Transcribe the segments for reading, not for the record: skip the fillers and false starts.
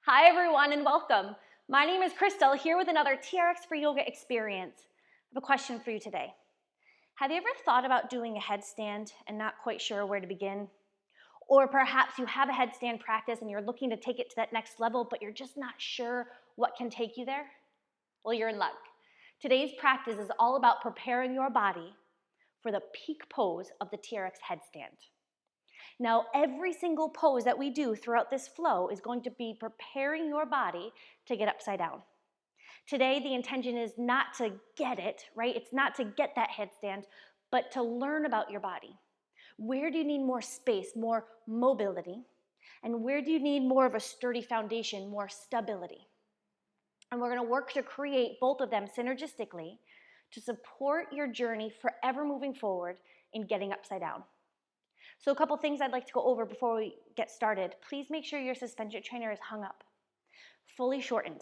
Hi everyone and welcome. My name is Krystal here with another TRX for Yoga experience. I have a question for you today. Have you ever thought about doing a headstand and not quite sure where to begin? Or perhaps you have a headstand practice and you're looking to take it to that next level, but you're just not sure what can take you there? Well, you're in luck. Today's practice is all about preparing your body for the peak pose of the TRX headstand. Now, every single pose that we do throughout this flow is going to be preparing your body to get upside down. Today, the intention is not to get it, right? It's not to get that headstand, but to learn about your body. Where do you need more space, more mobility? And where do you need more of a sturdy foundation, more stability? And we're going to work to create both of them synergistically to support your journey forever moving forward in getting upside down. So a couple things I'd like to go over before we get started. Please make sure your suspension trainer is hung up, fully shortened.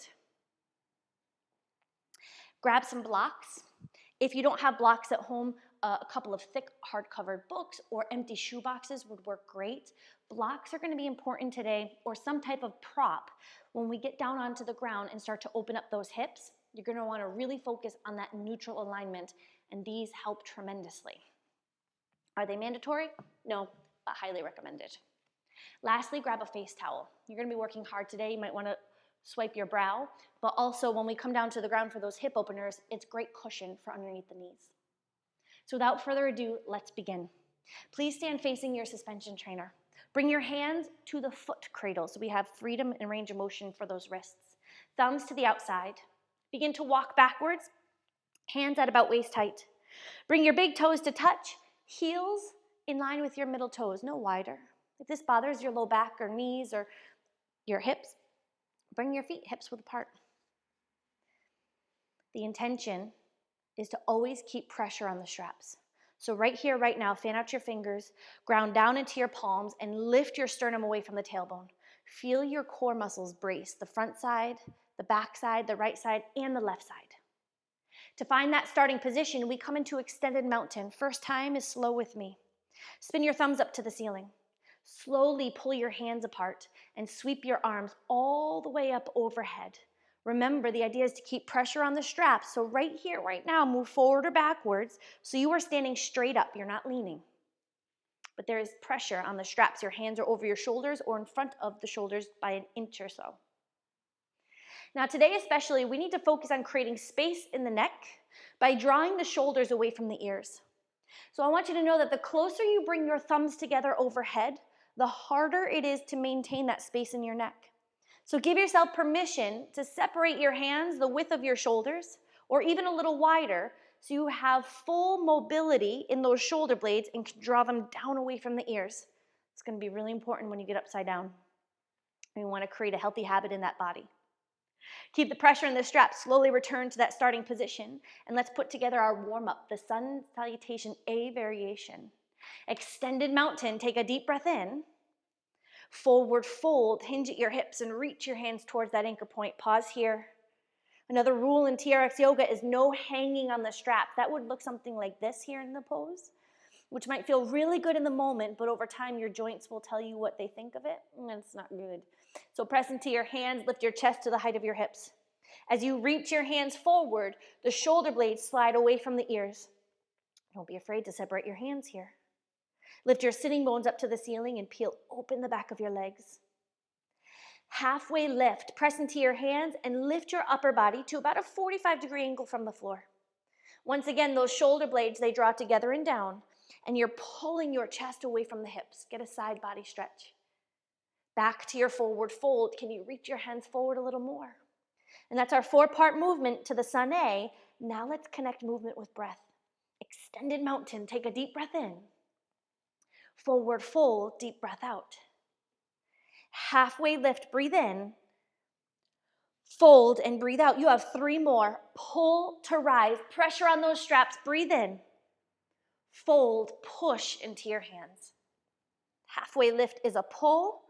Grab some blocks. If you don't have blocks at home, a couple of thick hardcover books or empty shoe boxes would work great. Blocks are going to be important today, or some type of prop. When we get down onto the ground and start to open up those hips, you're going to want to really focus on that neutral alignment, and these help tremendously. Are they mandatory? No, but highly recommended. Lastly, grab a face towel. You're going to be working hard today. You might want to swipe your brow, but also when we come down to the ground for those hip openers, it's great cushion for underneath the knees. So without further ado, let's begin. Please stand facing your suspension trainer. Bring your hands to the foot cradle so we have freedom and range of motion for those wrists. Thumbs to the outside. Begin to walk backwards, hands at about waist height. Bring your big toes to touch, heels in line with your middle toes, no wider. If this bothers your low back or knees or your hips, bring your feet hips width apart. The intention is to always keep pressure on the straps. So right here, right now, fan out your fingers, ground down into your palms, and lift your sternum away from the tailbone. Feel your core muscles brace, the front side, the back side, the right side, and the left side. To find that starting position, we come into extended mountain. First time is slow with me. Spin your thumbs up to the ceiling. Slowly pull your hands apart and sweep your arms all the way up overhead. Remember, the idea is to keep pressure on the straps. So right here, right now, move forward or backwards. So you are standing straight up. You're not leaning. But there is pressure on the straps. Your hands are over your shoulders or in front of the shoulders by an inch or so. Now today especially, we need to focus on creating space in the neck by drawing the shoulders away from the ears. So I want you to know that the closer you bring your thumbs together overhead, the harder it is to maintain that space in your neck. So give yourself permission to separate your hands the width of your shoulders or even a little wider so you have full mobility in those shoulder blades and can draw them down away from the ears. It's going to be really important when you get upside down. We want to create a healthy habit in that body. Keep the pressure in the straps. Slowly return to that starting position. And let's put together our warm-up, the sun salutation A variation. Extended mountain. Take a deep breath in. Forward fold. Hinge at your hips and reach your hands towards that anchor point. Pause here. Another rule in TRX yoga is no hanging on the strap. That would look something like this here in the pose, which might feel really good in the moment, but over time your joints will tell you what they think of it, and it's not good. So press into your hands, lift your chest to the height of your hips. As you reach your hands forward, the shoulder blades slide away from the ears. Don't be afraid to separate your hands here. Lift your sitting bones up to the ceiling and peel open the back of your legs. Halfway lift, press into your hands and lift your upper body to about a 45-degree angle from the floor. Once again, those shoulder blades, they draw together and down, and you're pulling your chest away from the hips. Get a side body stretch. Back to your forward fold. Can you reach your hands forward a little more? And that's our 4-part movement to the sun A. Now let's connect movement with breath. Extended mountain. Take a deep breath in. Forward fold, deep breath out. Halfway lift, breathe in. Fold and breathe out. You have 3 more. Pull to rise. Pressure on those straps. Breathe in. Fold, push into your hands. Halfway lift is a pull.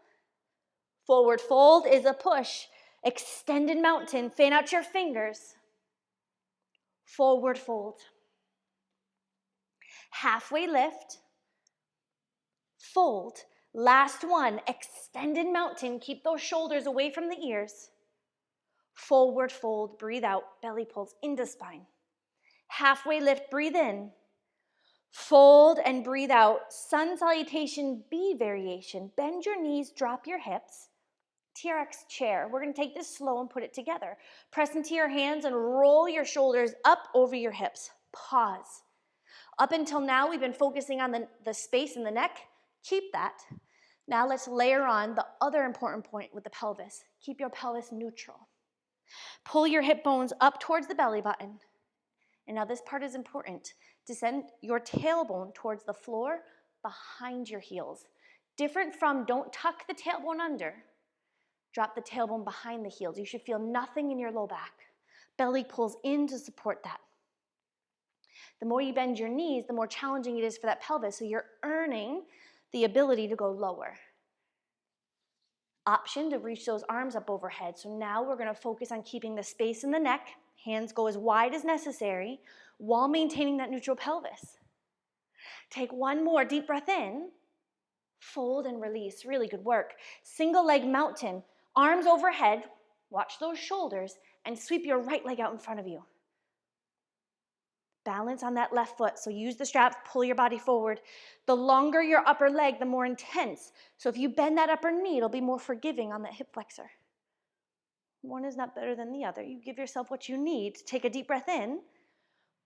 Forward fold is a push. Extended mountain. Fan out your fingers. Forward fold. Halfway lift. Fold. Last one, extended mountain. Keep those shoulders away from the ears. Forward fold, breathe out, belly pulls into spine. Halfway lift, breathe in. Fold and breathe out. Sun salutation, B variation. Bend your knees, drop your hips. TRX chair. We're going to take this slow and put it together. Press into your hands and roll your shoulders up over your hips. Pause. Up until now, we've been focusing on the space in the neck. Keep that. Now let's layer on the other important point with the pelvis. Keep your pelvis neutral. Pull your hip bones up towards the belly button. And now this part is important. Descend your tailbone towards the floor behind your heels. Different from don't tuck the tailbone under. Drop the tailbone behind the heels. You should feel nothing in your low back. Belly pulls in to support that. The more you bend your knees, the more challenging it is for that pelvis, so you're earning the ability to go lower. Option to reach those arms up overhead. So now we're going to focus on keeping the space in the neck. Hands go as wide as necessary while maintaining that neutral pelvis. Take one more deep breath in. Fold and release. Really good work. Single leg mountain. Arms overhead. Watch those shoulders and sweep your right leg out in front of you. Balance on that left foot. So use the straps, pull your body forward. The longer your upper leg, the more intense. So if you bend that upper knee, it'll be more forgiving on that hip flexor. One is not better than the other. You give yourself what you need. Take a deep breath in.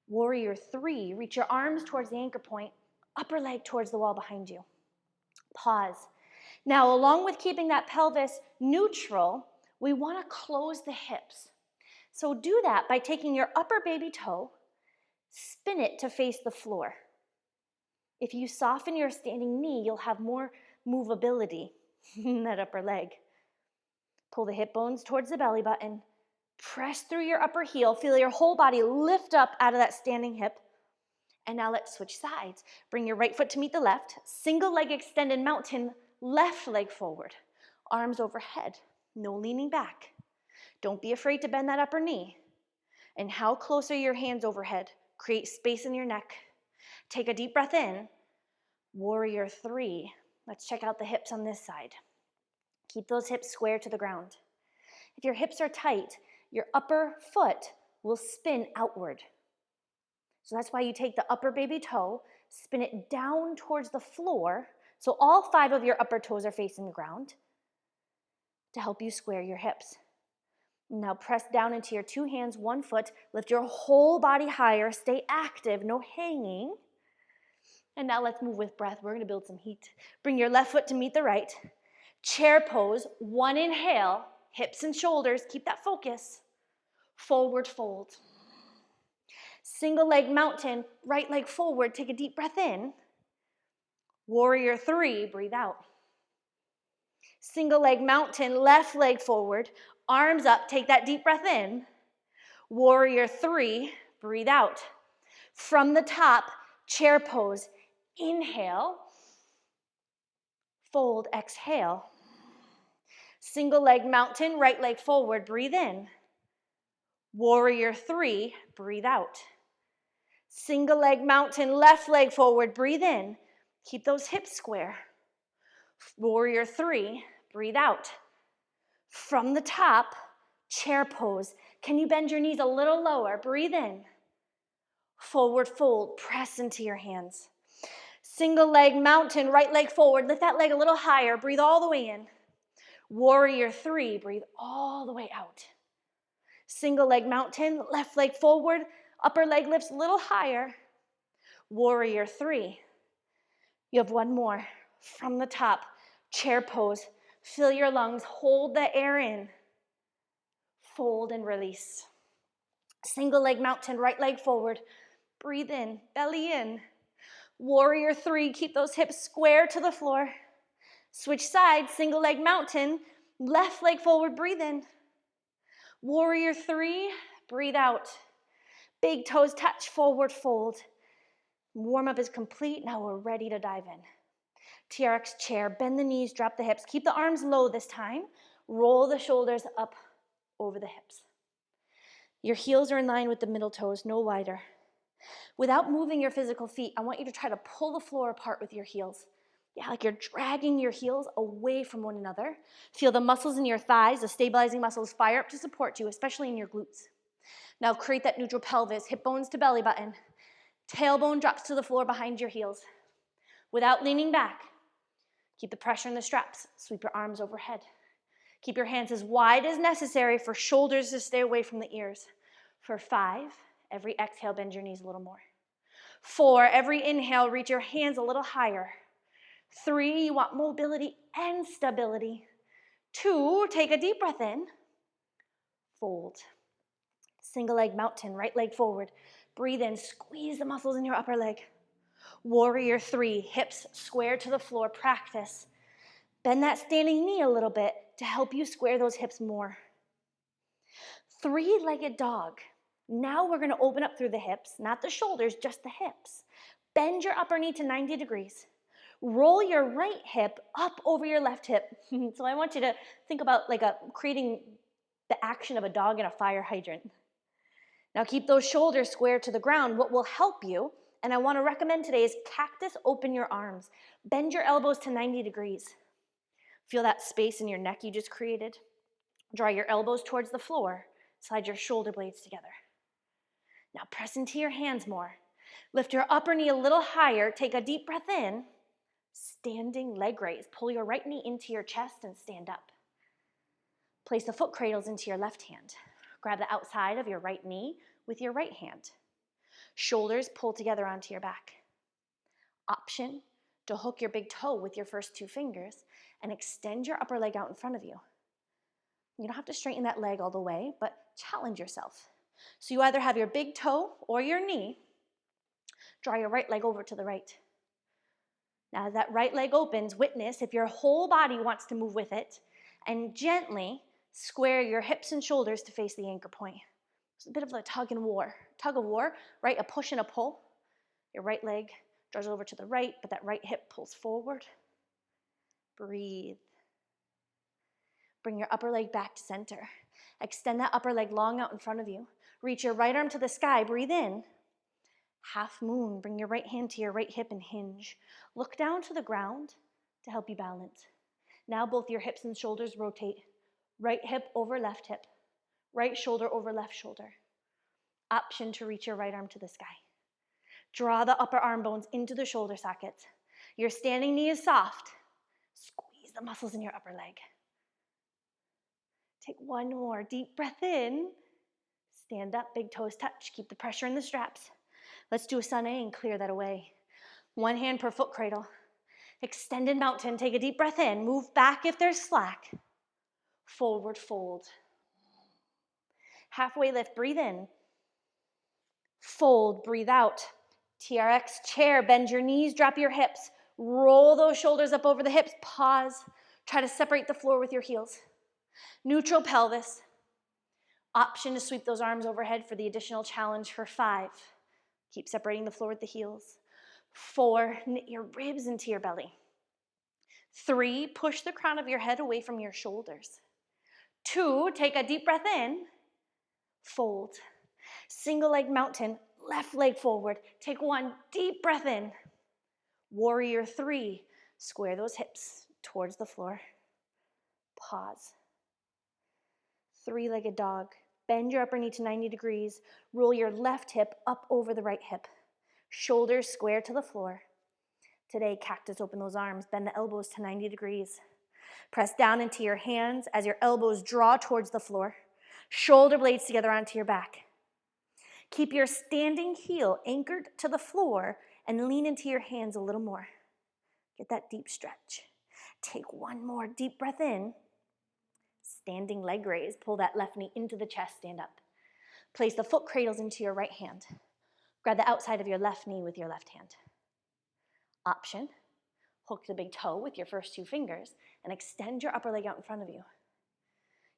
Warrior 3. Reach your arms towards the anchor point. Upper leg towards the wall behind you. Pause. Now, along with keeping that pelvis neutral, we want to close the hips. So do that by taking your upper baby toe, spin it to face the floor. If you soften your standing knee, you'll have more movability in that upper leg. Pull the hip bones towards the belly button. Press through your upper heel. Feel your whole body lift up out of that standing hip. And now let's switch sides. Bring your right foot to meet the left. Single leg extended mountain, left leg forward. Arms overhead. No leaning back. Don't be afraid to bend that upper knee. And how close are your hands overhead? Create space in your neck. Take a deep breath in. Warrior 3. Let's check out the hips on this side. Keep those hips square to the ground. If your hips are tight, your upper foot will spin outward. So that's why you take the upper baby toe, spin it down towards the floor, so all 5 of your upper toes are facing the ground to help you square your hips. Now press down into your 2 hands, 1 foot, lift your whole body higher, stay active, no hanging. And now let's move with breath. We're going to build some heat. Bring your left foot to meet the right. Chair pose, 1 inhale, hips and shoulders, keep that focus. Forward fold. Single leg mountain, right leg forward, take a deep breath in. Warrior 3, breathe out. Single leg mountain, left leg forward, arms up, take that deep breath in. Warrior 3, breathe out. From the top, chair pose, inhale, fold, exhale. Single leg mountain, right leg forward, breathe in. Warrior 3, breathe out. Single leg mountain, left leg forward, breathe in. Keep those hips square. Warrior 3, breathe out. From the top, chair pose. Can you bend your knees a little lower? Breathe in. Forward fold, press into your hands. Single leg mountain, right leg forward. Lift that leg a little higher. Breathe all the way in. Warrior 3, breathe all the way out. Single leg mountain, left leg forward. Upper leg lifts a little higher. Warrior 3. You have 1 more. From the top, chair pose. Fill your lungs. Hold the air in. Fold and release. Single leg mountain, right leg forward. Breathe in, belly in. Warrior 3. Keep those hips square to the floor. Switch sides. Single leg mountain, left leg forward. Breathe in. Warrior 3. Breathe out. Big toes touch, forward fold. Warm up is complete. Now we're ready to dive in. TRX chair, bend the knees, drop the hips. Keep the arms low this time. Roll the shoulders up over the hips. Your heels are in line with the middle toes, no wider. Without moving your physical feet, I want you to try to pull the floor apart with your heels. Yeah, like you're dragging your heels away from one another. Feel the muscles in your thighs, the stabilizing muscles fire up to support you, especially in your glutes. Now create that neutral pelvis, hip bones to belly button. Tailbone drops to the floor behind your heels. Without leaning back, keep the pressure in the straps. Sweep your arms overhead. Keep your hands as wide as necessary for shoulders to stay away from the ears. For 5, every exhale, bend your knees a little more. 4, every inhale, reach your hands a little higher. 3, you want mobility and stability. 2, take a deep breath in. Fold. Single leg mountain, right leg forward. Breathe in, squeeze the muscles in your upper leg. Warrior 3, hips square to the floor, practice. Bend that standing knee a little bit to help you square those hips more. 3-legged dog. Now we're gonna open up through the hips, not the shoulders, just the hips. Bend your upper knee to 90 degrees. Roll your right hip up over your left hip. So I want you to think about like creating the action of a dog in a fire hydrant. Now keep those shoulders square to the ground. What will help you, and I want to recommend today, is cactus open your arms. Bend your elbows to 90 degrees. Feel that space in your neck you just created. Draw your elbows towards the floor. Slide your shoulder blades together. Now press into your hands more. Lift your upper knee a little higher. Take a deep breath in. Standing leg raise. Pull your right knee into your chest and stand up. Place the foot cradles into your left hand. Grab the outside of your right knee with your right hand. Shoulders pull together onto your back. Option to hook your big toe with your first 2 fingers and extend your upper leg out in front of you. You don't have to straighten that leg all the way, but challenge yourself. So you either have your big toe or your knee. Draw your right leg over to the right. Now as that right leg opens, witness if your whole body wants to move with it, and gently square your hips and shoulders to face the anchor point. It's a bit of a tug of war, right? A push and a pull. Your right leg draws over to the right, but that right hip pulls forward. Breathe. Bring your upper leg back to center. Extend that upper leg long out in front of you. Reach your right arm to the sky. Breathe in. Half moon. Bring your right hand to your right hip and hinge. Look down to the ground to help you balance. Now both your hips and shoulders rotate. Right hip over left hip. Right shoulder over left shoulder. Option to reach your right arm to the sky. Draw the upper arm bones into the shoulder sockets. Your standing knee is soft. Squeeze the muscles in your upper leg. Take one more deep breath in. Stand up, big toes touch. Keep the pressure in the straps. Let's do a sun A and clear that away. One hand per foot cradle. Extended mountain. Take a deep breath in. Move back if there's slack. Forward fold. Halfway lift. Breathe in. Fold. Breathe out. TRX chair. Bend your knees. Drop your hips. Roll those shoulders up over the hips. Pause. Try to separate the floor with your heels. Neutral pelvis. Option to sweep those arms overhead for the additional challenge for 5. Keep separating the floor with the heels. 4, knit your ribs into your belly. 3, push the crown of your head away from your shoulders. 2, take a deep breath in. Fold. Single leg mountain, left leg forward. Take one deep breath in. Warrior 3, square those hips towards the floor. Pause. 3-legged dog. Bend your upper knee to 90 degrees. Roll your left hip up over the right hip. Shoulders square to the floor. Today, cactus, open those arms. Bend the elbows to 90 degrees. Press down into your hands as your elbows draw towards the floor. Shoulder blades together onto your back. Keep your standing heel anchored to the floor and lean into your hands a little more. Get that deep stretch. Take one more deep breath in. Standing leg raise. Pull that left knee into the chest, stand up. Place the foot cradles into your right hand. Grab the outside of your left knee with your left hand. Option, hook the big toe with your first 2 fingers and extend your upper leg out in front of you.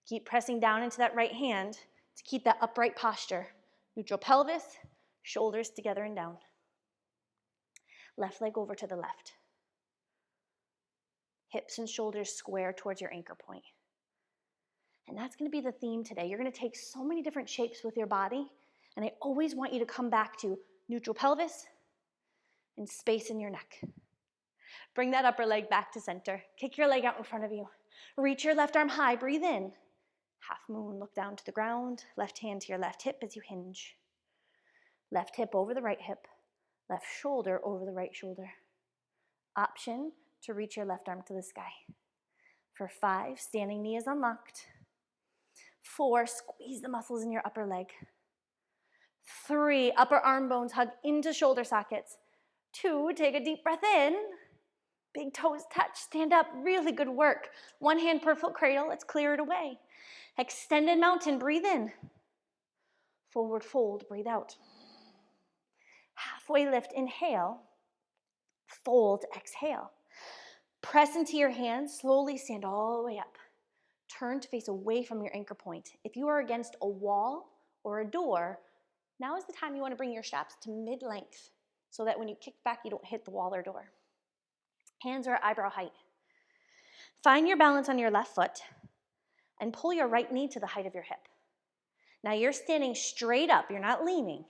Keep pressing down into that right hand to keep that upright posture. Neutral pelvis, shoulders together and down. Left leg over to the left. Hips and shoulders square towards your anchor point. And that's going to be the theme today. You're going to take so many different shapes with your body, and I always want you to come back to neutral pelvis and space in your neck. Bring that upper leg back to center. Kick your leg out in front of you. Reach your left arm high, breathe in. Half moon, look down to the ground. Left hand to your left hip as you hinge. Left hip over the right hip. Left shoulder over the right shoulder. Option to reach your left arm to the sky. For 5, standing knee is unlocked. 4, squeeze the muscles in your upper leg. 3, upper arm bones hug into shoulder sockets. 2, take a deep breath in. Big toes touch, stand up, really good work. 1 hand per foot cradle, let's clear it away. Extended mountain, breathe in. Forward fold, breathe out. Halfway lift, inhale. Fold, exhale. Press into your hands, slowly stand all the way up. Turn to face away from your anchor point. If you are against a wall or a door, now is the time you want to bring your straps to mid-length so that when you kick back, you don't hit the wall or door. Hands are at eyebrow height. Find your balance on your left foot and pull your right knee to the height of your hip. Now you're standing straight up, you're not leaning,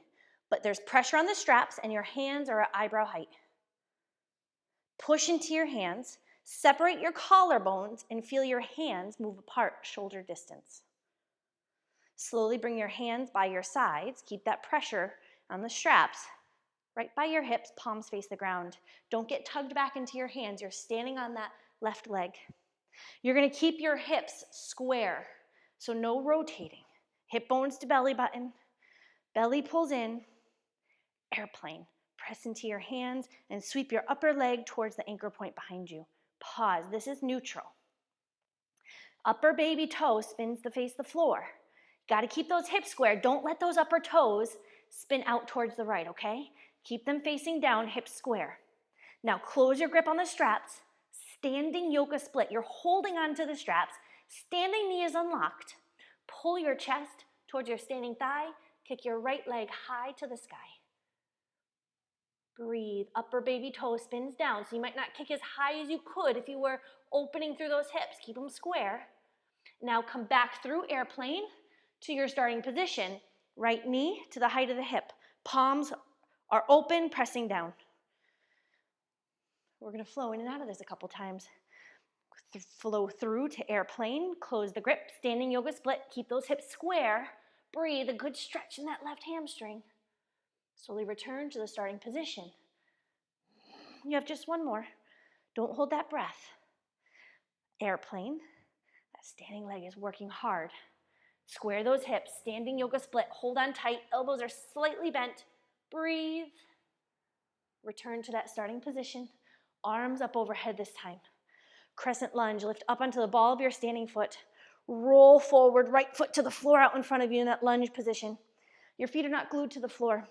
but there's pressure on the straps and your hands are at eyebrow height. Push into your hands, separate your collarbones and feel your hands move apart shoulder distance. Slowly bring your hands by your sides, keep that pressure on the straps. Right by your hips, palms face the ground. Don't get tugged back into your hands. You're standing on that left leg. You're going to keep your hips square, so no rotating. Hip bones to belly button. Belly pulls in. Airplane. Press into your hands and sweep your upper leg towards the anchor point behind you. Pause. This is neutral. Upper baby toe spins to face the floor. Got to keep those hips square. Don't let those upper toes spin out towards the right, okay? Keep them facing down, hips square. Now close your grip on the straps. Standing yoga split. You're holding onto the straps. Standing knee is unlocked. Pull your chest towards your standing thigh. Kick your right leg high to the sky. Breathe. Upper baby toe spins down, so you might not kick as high as you could if you were opening through those hips. Keep them square. Now come back through airplane to your starting position. Right knee to the height of the hip. Palms are open, pressing down. We're going to flow in and out of this a couple times. Flow through to airplane, close the grip, standing yoga split, keep those hips square. Breathe, a good stretch in that left hamstring. Slowly return to the starting position. You have just one more. Don't hold that breath. Airplane, that standing leg is working hard. Square those hips, standing yoga split, hold on tight, elbows are slightly bent. Breathe. Return to that starting position. Arms up overhead this time. Crescent lunge, lift up onto the ball of your standing foot. Roll forward, right foot to the floor out in front of you in that lunge position. Your feet are not glued to the floor.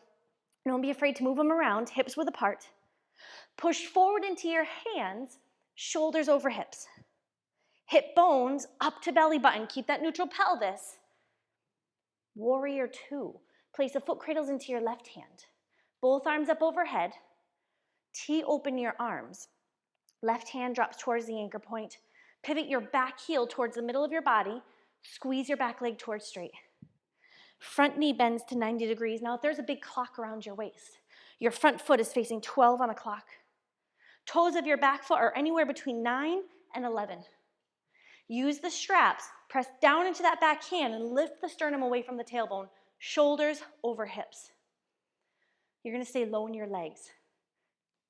Don't be afraid to move them around, hips width apart. Push forward into your hands, shoulders over hips. Hip bones up to belly button. Keep that neutral pelvis. Warrior 2. Place the foot cradles into your left hand. Both arms up overhead. Tee open your arms. Left hand drops towards the anchor point. Pivot your back heel towards the middle of your body. Squeeze your back leg towards straight. Front knee bends to 90 degrees. Now if there's a big clock around your waist, your front foot is facing 12 on a clock. Toes of your back foot are anywhere between 9 and 11. Use the straps. Press down into that back hand and lift the sternum away from the tailbone. Shoulders over hips. You're going to stay low in your legs.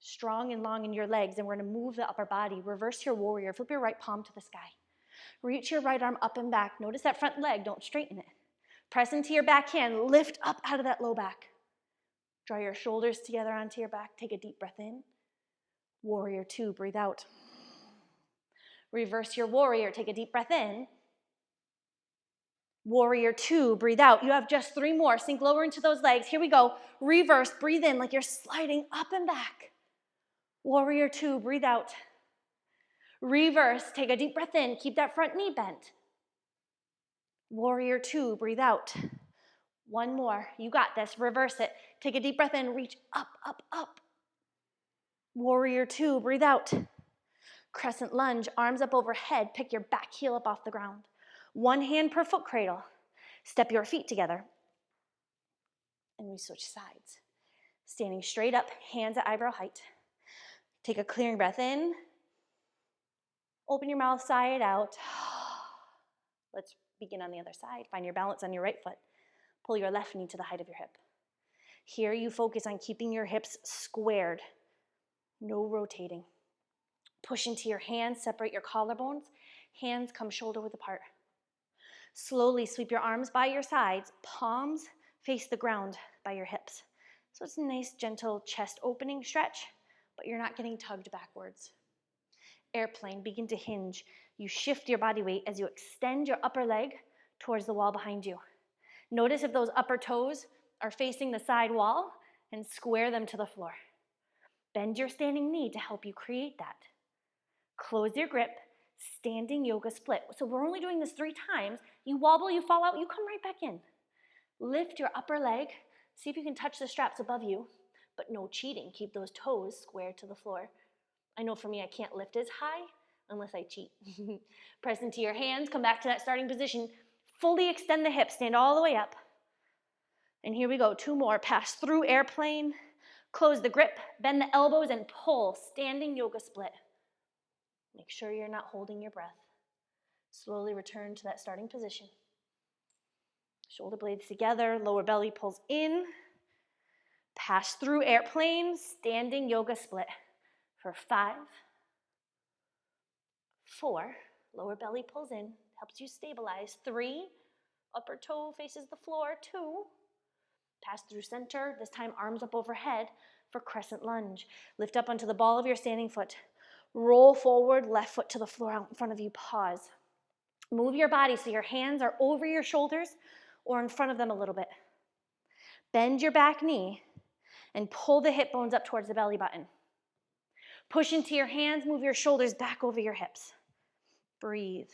Strong and long in your legs, and we're going to move the upper body. Reverse your warrior. Flip your right palm to the sky. Reach your right arm up and back. Notice that front leg. Don't straighten it. Press into your back hand. Lift up out of that low back. Draw your shoulders together onto your back. Take a deep breath in. Warrior 2. Breathe out. Reverse your warrior. Take a deep breath in. Warrior 2. Breathe out. You have just 3 more. Sink lower into those legs. Here we go. Reverse. Breathe in like you're sliding up and back. Warrior 2, breathe out. Reverse, take a deep breath in. Keep that front knee bent. Warrior 2, breathe out. 1 more, you got this. Reverse it. Take a deep breath in, reach up, up, up. Warrior 2, breathe out. Crescent lunge, arms up overhead. Pick your back heel up off the ground. 1 hand per foot cradle. Step your feet together. And we switch sides. Standing straight up, hands at eyebrow height. Take a clearing breath in. Open your mouth, sigh it out. Let's begin on the other side. Find your balance on your right foot. Pull your left knee to the height of your hip. Here you focus on keeping your hips squared. No rotating. Push into your hands, separate your collarbones. Hands come shoulder width apart. Slowly sweep your arms by your sides. Palms face the ground by your hips. So it's a nice, gentle chest opening stretch, but you're not getting tugged backwards. Airplane, begin to hinge. You shift your body weight as you extend your upper leg towards the wall behind you. Notice if those upper toes are facing the side wall and square them to the floor. Bend your standing knee to help you create that. Close your grip, standing yoga split. So we're only doing this 3 times. You wobble, you fall out, you come right back in. Lift your upper leg. See if you can touch the straps above you, but no cheating. Keep those toes square to the floor. I know for me, I can't lift as high unless I cheat. Press into your hands, come back to that starting position. Fully extend the hips, stand all the way up. And here we go, 2 more. Pass through airplane, close the grip, bend the elbows and pull, standing yoga split. Make sure you're not holding your breath. Slowly return to that starting position. Shoulder blades together, lower belly pulls in. Pass through airplane, standing yoga split for 5, 4, lower belly pulls in, helps you stabilize. 3, upper toe faces the floor. 2, pass through center, this time arms up overhead for crescent lunge. Lift up onto the ball of your standing foot. Roll forward, left foot to the floor out in front of you, pause. Move your body so your hands are over your shoulders or in front of them a little bit. Bend your back knee and pull the hip bones up towards the belly button. Push into your hands, move your shoulders back over your hips. Breathe.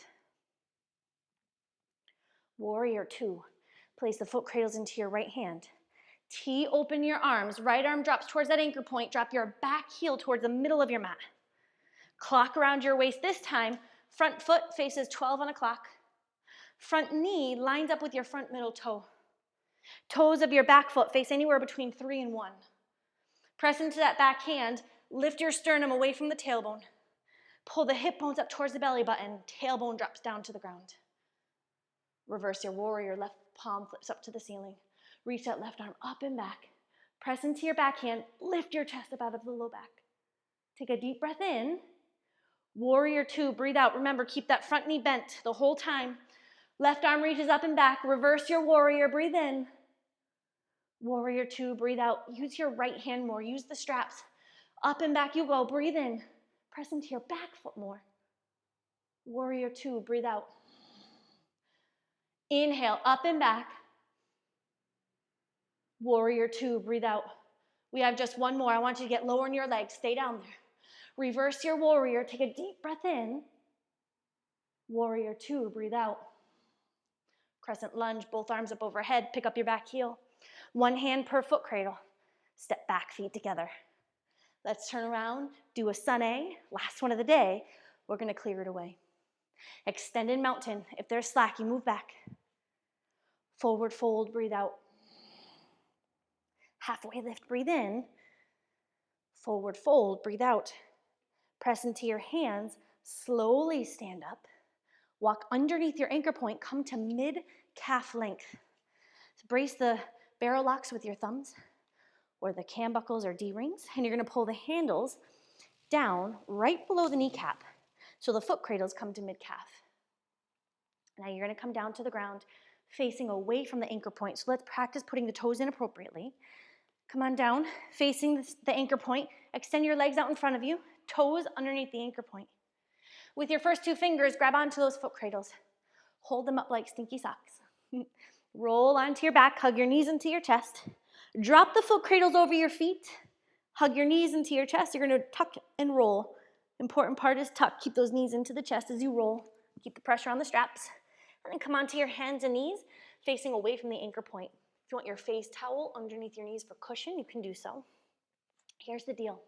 Warrior 2. Place the foot cradles into your right hand. Tee open your arms. Right arm drops towards that anchor point. Drop your back heel towards the middle of your mat. Clock around your waist this time. Front foot faces 12 on a clock. Front knee lines up with your front middle toe. Toes of your back foot face anywhere between 3 and 1. Press into that back hand. Lift your sternum away from the tailbone. Pull the hip bones up towards the belly button. Tailbone drops down to the ground. Reverse your warrior. Left palm flips up to the ceiling. Reach that left arm up and back. Press into your back hand. Lift your chest up out of the low back. Take a deep breath in. Warrior 2, breathe out. Remember, keep that front knee bent the whole time. Left arm reaches up and back. Reverse your warrior. Breathe in. Warrior 2, breathe out. Use your right hand more. Use the straps. Up and back you go. Breathe in. Press into your back foot more. Warrior 2, breathe out. Inhale, up and back. Warrior 2, breathe out. We have just 1 more. I want you to get lower in your legs. Stay down there. Reverse your warrior. Take a deep breath in. Warrior 2, breathe out. Crescent lunge, both arms up overhead. Pick up your back heel. 1 hand per foot cradle. Step back, feet together. Let's turn around, do a sun A. Last one of the day. We're going to clear it away. Extended mountain. If there's slack, you move back. Forward fold, breathe out. Halfway lift, breathe in. Forward fold, breathe out. Press into your hands, slowly stand up. Walk underneath your anchor point, come to mid-calf length. So brace the barrel locks with your thumbs or the cam buckles or D-rings, and you're gonna pull the handles down right below the kneecap so the foot cradles come to mid-calf. Now you're gonna come down to the ground facing away from the anchor point. So let's practice putting the toes in appropriately. Come on down, facing the anchor point. Extend your legs out in front of you, toes underneath the anchor point. With your first 2 fingers, grab onto those foot cradles. Hold them up like stinky socks. Roll onto your back, hug your knees into your chest. Drop the foot cradles over your feet. Hug your knees into your chest. You're gonna tuck and roll. Important part is tuck. Keep those knees into the chest as you roll. Keep the pressure on the straps. And then come onto your hands and knees, facing away from the anchor point. If you want your face towel underneath your knees for cushion, you can do so. Here's the deal.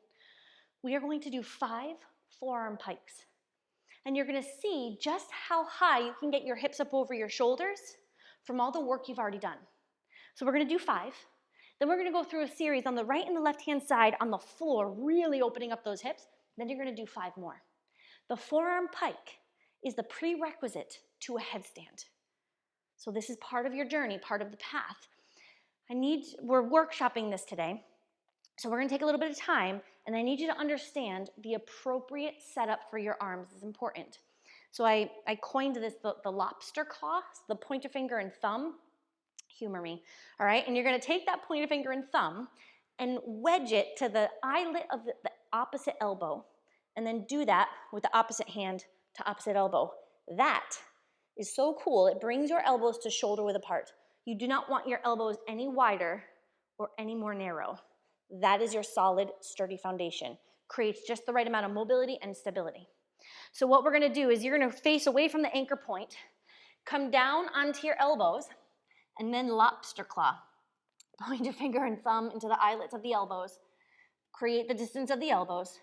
We are going to do 5 forearm pikes. And you're gonna see just how high you can get your hips up over your shoulders from all the work you've already done. So we're gonna do 5. Then we're gonna go through a series on the right and the left-hand side on the floor, really opening up those hips. Then you're going to do 5 more. The forearm pike is the prerequisite to a headstand. So this is part of your journey, part of the path. We're workshopping this today. So we're going to take a little bit of time, and I need you to understand the appropriate setup for your arms is important. So I coined this the lobster claw, the pointer finger and thumb. Humor me, all right? And you're going to take that pointer finger and thumb and wedge it to the eyelet of the opposite elbow, and then do that with the opposite hand to opposite elbow. That is so cool. It brings your elbows to shoulder width apart. You do not want your elbows any wider or any more narrow. That is your solid, sturdy foundation. Creates just the right amount of mobility and stability. So what we're going to do is you're going to face away from the anchor point, come down onto your elbows, and then lobster claw. Point your finger and thumb into the eyelets of the elbows. Create the distance of the elbows.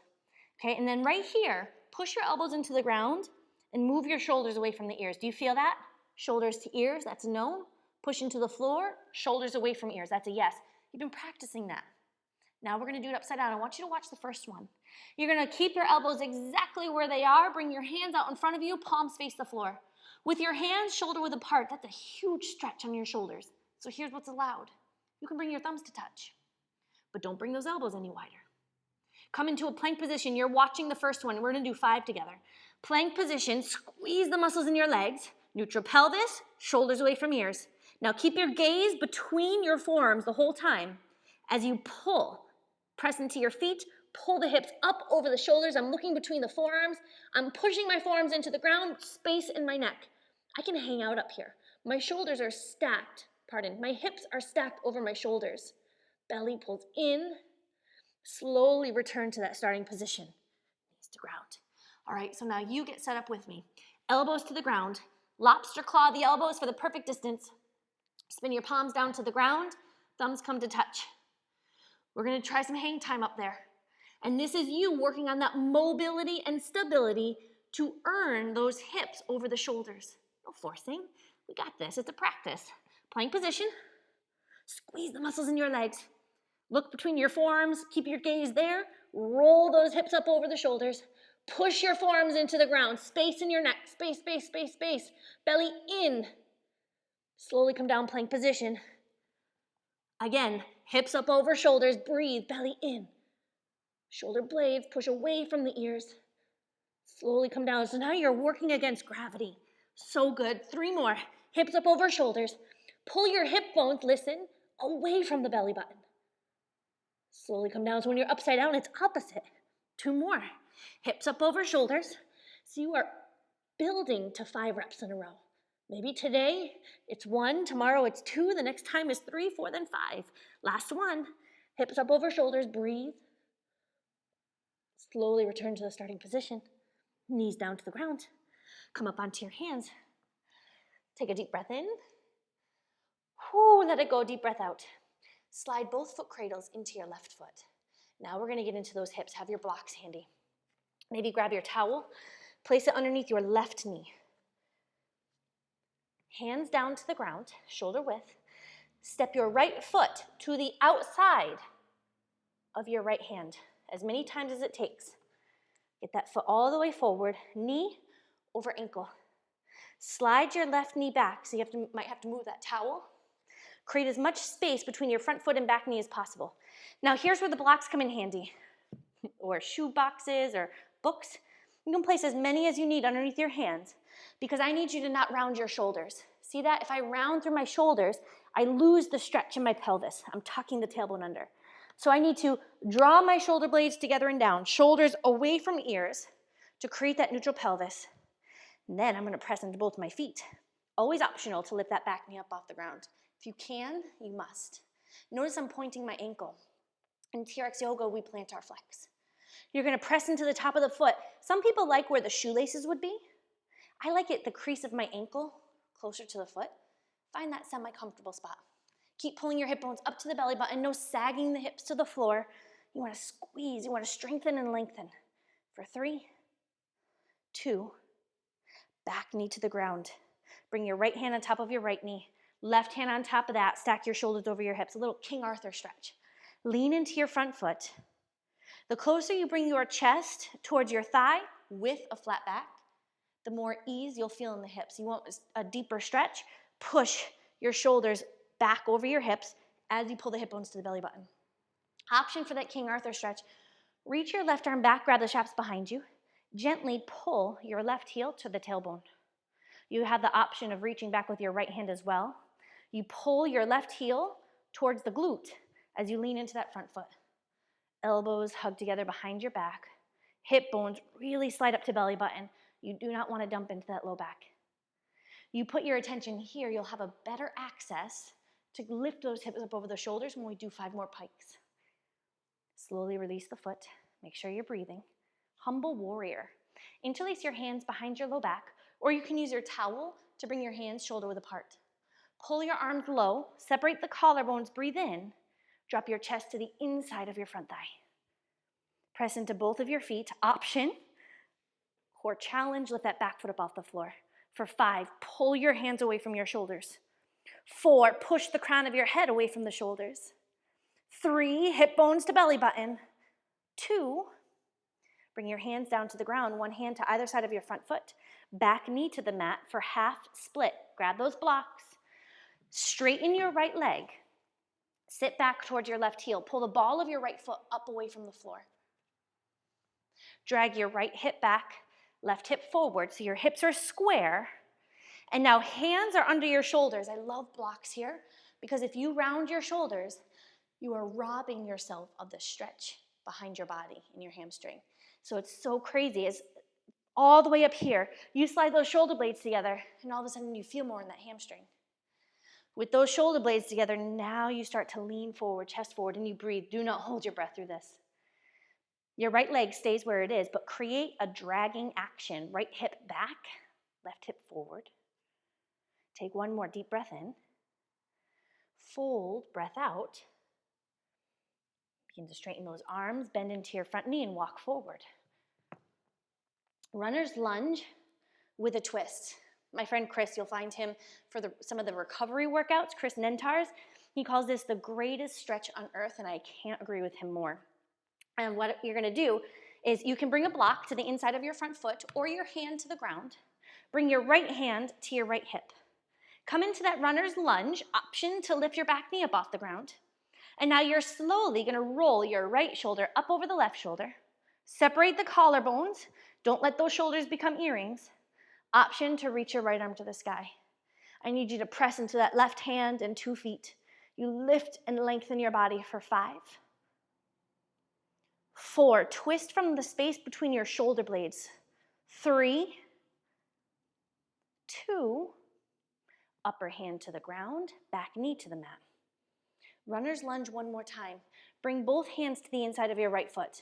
Okay, and then right here, push your elbows into the ground and move your shoulders away from the ears. Do you feel that? Shoulders to ears, that's a no. Push into the floor, shoulders away from ears, that's a yes. You've been practicing that. Now we're going to do it upside down. I want you to watch the first one. You're going to keep your elbows exactly where they are. Bring your hands out in front of you, palms face the floor. With your hands shoulder width apart, that's a huge stretch on your shoulders. So here's what's allowed. You can bring your thumbs to touch, but don't bring those elbows any wider. Come into a plank position. You're watching the first one. We're going to do 5 together. Plank position, squeeze the muscles in your legs, neutral pelvis, shoulders away from ears. Now keep your gaze between your forearms the whole time as you pull. Press into your feet, pull the hips up over the shoulders. I'm looking between the forearms. I'm pushing my forearms into the ground, space in my neck. I can hang out up here. My shoulders are stacked, my hips are stacked over my shoulders. Belly pulls in. Slowly return to that starting position. Knees to ground. All right, so now you get set up with me. Elbows to the ground. Lobster claw the elbows for the perfect distance. Spin your palms down to the ground. Thumbs come to touch. We're going to try some hang time up there. And this is you working on that mobility and stability to earn those hips over the shoulders. No forcing. We got this. It's a practice. Plank position. Squeeze the muscles in your legs. Look between your forearms. Keep your gaze there. Roll those hips up over the shoulders. Push your forearms into the ground. Space in your neck. Space, space, space, space. Belly in. Slowly come down, plank position. Again, hips up over shoulders. Breathe, belly in. Shoulder blades, push away from the ears. Slowly come down. So now you're working against gravity. So good. 3 more. Hips up over shoulders. Pull your hip bones, listen, away from the belly button. Slowly come down. So when you're upside down, it's opposite. 2 more. Hips up over shoulders. So you are building to 5 reps in a row. Maybe today it's 1, tomorrow it's 2, the next time is 3, 4, then 5. Last one. Hips up over shoulders. Breathe. Slowly return to the starting position. Knees down to the ground. Come up onto your hands. Take a deep breath in. Whoo, let it go. Deep breath out. Slide both foot cradles into your left foot. Now we're going to get into those hips. Have your blocks handy. Maybe grab your towel. Place it underneath your left knee. Hands down to the ground, shoulder width. Step your right foot to the outside of your right hand as many times as it takes. Get that foot all the way forward, knee over ankle. Slide your left knee back, so you might have to move that towel. Create as much space between your front foot and back knee as possible. Now here's where the blocks come in handy, or shoe boxes or books. You can place as many as you need underneath your hands because I need you to not round your shoulders. See that? If I round through my shoulders, I lose the stretch in my pelvis. I'm tucking the tailbone under. So I need to draw my shoulder blades together and down, shoulders away from ears to create that neutral pelvis. And then I'm going to press into both my feet. Always optional to lift that back knee up off the ground. If you can, you must. Notice I'm pointing my ankle. In TRX yoga, we plant our flex. You're going to press into the top of the foot. Some people like where the shoelaces would be. I like it the crease of my ankle, closer to the foot. Find that semi-comfortable spot. Keep pulling your hip bones up to the belly button. No sagging the hips to the floor. You want to squeeze. You want to strengthen and lengthen. For 3, 2, back knee to the ground. Bring your right hand on top of your right knee. Left hand on top of that. Stack your shoulders over your hips. A little King Arthur stretch. Lean into your front foot. The closer you bring your chest towards your thigh with a flat back, the more ease you'll feel in the hips. You want a deeper stretch. Push your shoulders back over your hips as you pull the hip bones to the belly button. Option for that King Arthur stretch, reach your left arm back, grab the straps behind you. Gently pull your left heel to the tailbone. You have the option of reaching back with your right hand as well. You pull your left heel towards the glute as you lean into that front foot. Elbows hug together behind your back. Hip bones really slide up to belly button. You do not want to dump into that low back. You put your attention here, you'll have a better access to lift those hips up over the shoulders when we do 5 more pikes. Slowly release the foot. Make sure you're breathing. Humble warrior. Interlace your hands behind your low back, or you can use your towel to bring your hands shoulder width apart. Pull your arms low, separate the collarbones, breathe in. Drop your chest to the inside of your front thigh. Press into both of your feet. Option, core challenge, lift that back foot up off the floor. For 5, pull your hands away from your shoulders. 4, push the crown of your head away from the shoulders. 3, hip bones to belly button. 2, bring your hands down to the ground, one hand to either side of your front foot. Back knee to the mat for half split. Grab those blocks. Straighten your right leg. Sit back towards your left heel. Pull the ball of your right foot up away from the floor. Drag your right hip back, left hip forward, so your hips are square. And now hands are under your shoulders. I love blocks here because if you round your shoulders, you are robbing yourself of the stretch behind your body and your hamstring. So it's so crazy. It's all the way up here. You slide those shoulder blades together, and all of a sudden you feel more in that hamstring. With those shoulder blades together, now you start to lean forward, chest forward, and you breathe. Do not hold your breath through this. Your right leg stays where it is, but create a dragging action. Right hip back, left hip forward. Take one more deep breath in. Fold, breath out. Begin to straighten those arms, bend into your front knee, and walk forward. Runner's lunge with a twist. My friend Chris, you'll find him for some of the recovery workouts, Chris Nentars. He calls this the greatest stretch on earth, and I can't agree with him more. And what you're going to do is you can bring a block to the inside of your front foot or your hand to the ground. Bring your right hand to your right hip. Come into that runner's lunge, option to lift your back knee up off the ground. And now you're slowly going to roll your right shoulder up over the left shoulder. Separate the collarbones. Don't let those shoulders become earrings. Option to reach your right arm to the sky. I need you to press into that left hand and 2 feet. You lift and lengthen your body for 5. 4, twist from the space between your shoulder blades. 3, 2, upper hand to the ground, back knee to the mat. Runner's lunge one more time. Bring both hands to the inside of your right foot.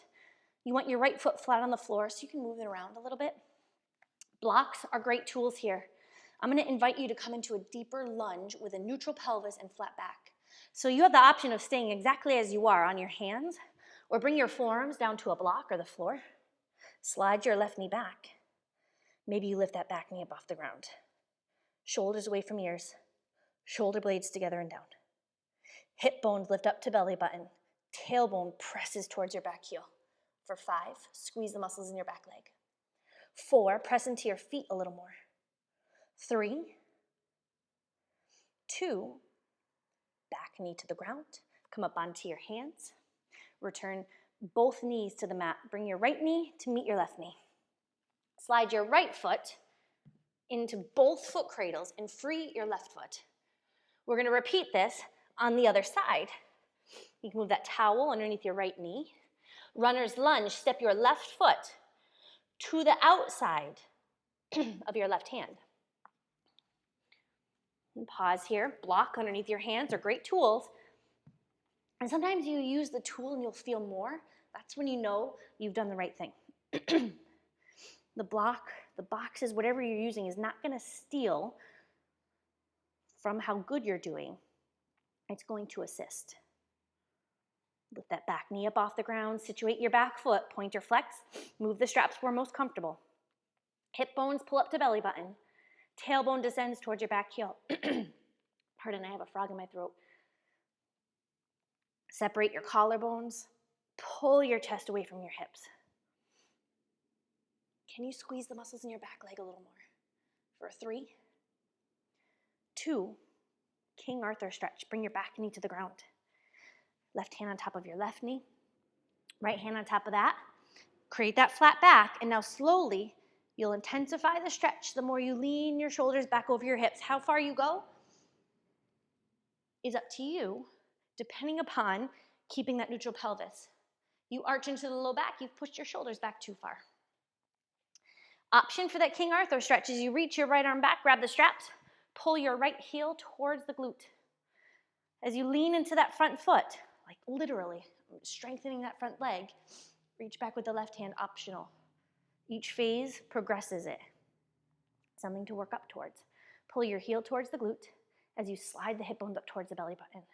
You want your right foot flat on the floor so you can move it around a little bit. Blocks are great tools here. I'm going to invite you to come into a deeper lunge with a neutral pelvis and flat back. So you have the option of staying exactly as you are on your hands, or bring your forearms down to a block or the floor. Slide your left knee back. Maybe you lift that back knee up off the ground. Shoulders away from ears. Shoulder blades together and down. Hip bones lift up to belly button. Tailbone presses towards your back heel. For 5, squeeze the muscles in your back leg. 4, press into your feet a little more. 3, 2, back knee to the ground. Come up onto your hands. Return both knees to the mat. Bring your right knee to meet your left knee. Slide your right foot into both foot cradles and free your left foot. We're going to repeat this on the other side. You can move that towel underneath your right knee. Runner's lunge, step your left foot to the outside of your left hand. And pause here. Block underneath your hands are great tools. And sometimes you use the tool and you'll feel more. That's when you know you've done the right thing. The block, the boxes, whatever you're using is not going to steal from how good you're doing. It's going to assist. Lift that back knee up off the ground, situate your back foot, point your flex, move the straps where most comfortable. Hip bones pull up to belly button. Tailbone descends towards your back heel. Pardon, I have a frog in my throat. Separate your collarbones. Pull your chest away from your hips. Can you squeeze the muscles in your back leg a little more? For 3, 2, King Arthur stretch. Bring your back knee to the ground. Left hand on top of your left knee. Right hand on top of that. Create that flat back, and now slowly you'll intensify the stretch the more you lean your shoulders back over your hips. How far you go is up to you, depending upon keeping that neutral pelvis. You arch into the low back, you've pushed your shoulders back too far. Option for that King Arthur stretch is you reach your right arm back, grab the straps, pull your right heel towards the glute. As you lean into that front foot, like literally strengthening that front leg, reach back with the left hand, optional. Each phase progresses it. Something to work up towards. Pull your heel towards the glute as you slide the hip bones up towards the belly button.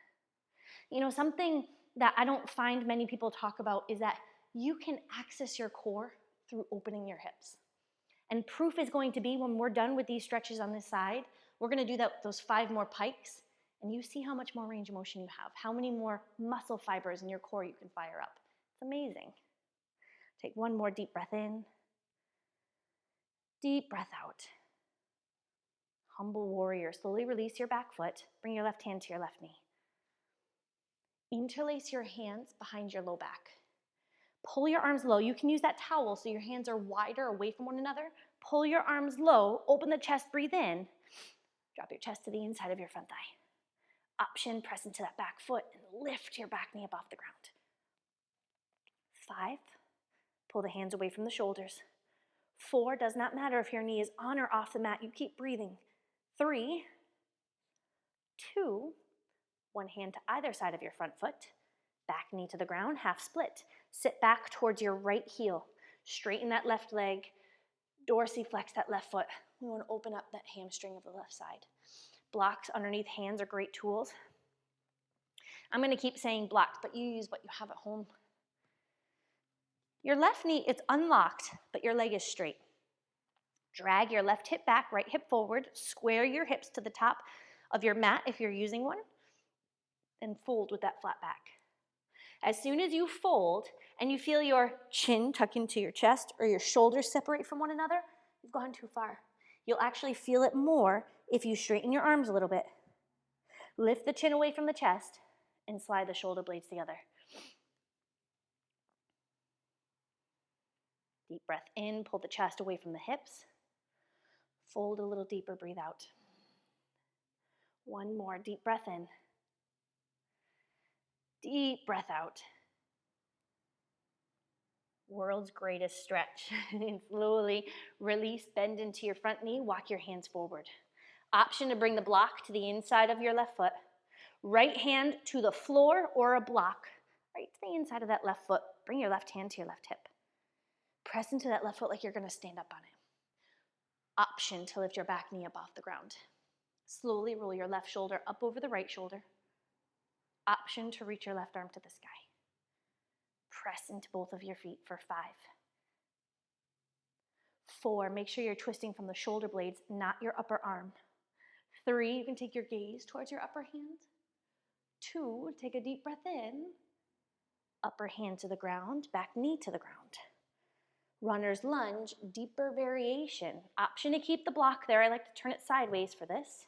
You know, something that I don't find many people talk about is that you can access your core through opening your hips. And proof is going to be when we're done with these stretches on this side, we're going to do those 5 more pikes, and you see how much more range of motion you have, how many more muscle fibers in your core you can fire up. It's amazing. Take one more deep breath in. Deep breath out. Humble warrior. Slowly release your back foot. Bring your left hand to your left knee. Interlace your hands behind your low back. Pull your arms low. You can use that towel so your hands are wider away from one another. Pull your arms low. Open the chest. Breathe in. Drop your chest to the inside of your front thigh. Option, press into that back foot and lift your back knee up off the ground. 5. Pull the hands away from the shoulders. 4, does not matter if your knee is on or off the mat. You keep breathing. 3, 2, one hand to either side of your front foot. Back knee to the ground, half split. Sit back towards your right heel. Straighten that left leg. Dorsiflex that left foot. We want to open up that hamstring of the left side. Blocks underneath hands are great tools. I'm going to keep saying blocked, but you use what you have at home. Your left knee, it's unlocked, but your leg is straight. Drag your left hip back, right hip forward. Square your hips to the top of your mat if you're using one. And fold with that flat back. As soon as you fold and you feel your chin tuck into your chest or your shoulders separate from one another, you've gone too far. You'll actually feel it more if you straighten your arms a little bit. Lift the chin away from the chest and slide the shoulder blades together. Deep breath in, pull the chest away from the hips. Fold a little deeper, breathe out. One more, deep breath in. Deep breath out. World's greatest stretch. And slowly release, bend into your front knee, walk your hands forward. Option to bring the block to the inside of your left foot. Right hand to the floor or a block. Right to the inside of that left foot. Bring your left hand to your left hip. Press into that left foot like you're going to stand up on it. Option to lift your back knee up off the ground. Slowly roll your left shoulder up over the right shoulder. Option to reach your left arm to the sky. Press into both of your feet for 5. 4, make sure you're twisting from the shoulder blades, not your upper arm. 3, you can take your gaze towards your upper hand. 2, take a deep breath in. Upper hand to the ground, back knee to the ground. Runner's lunge, deeper variation. Option to keep the block there. I like to turn it sideways for this.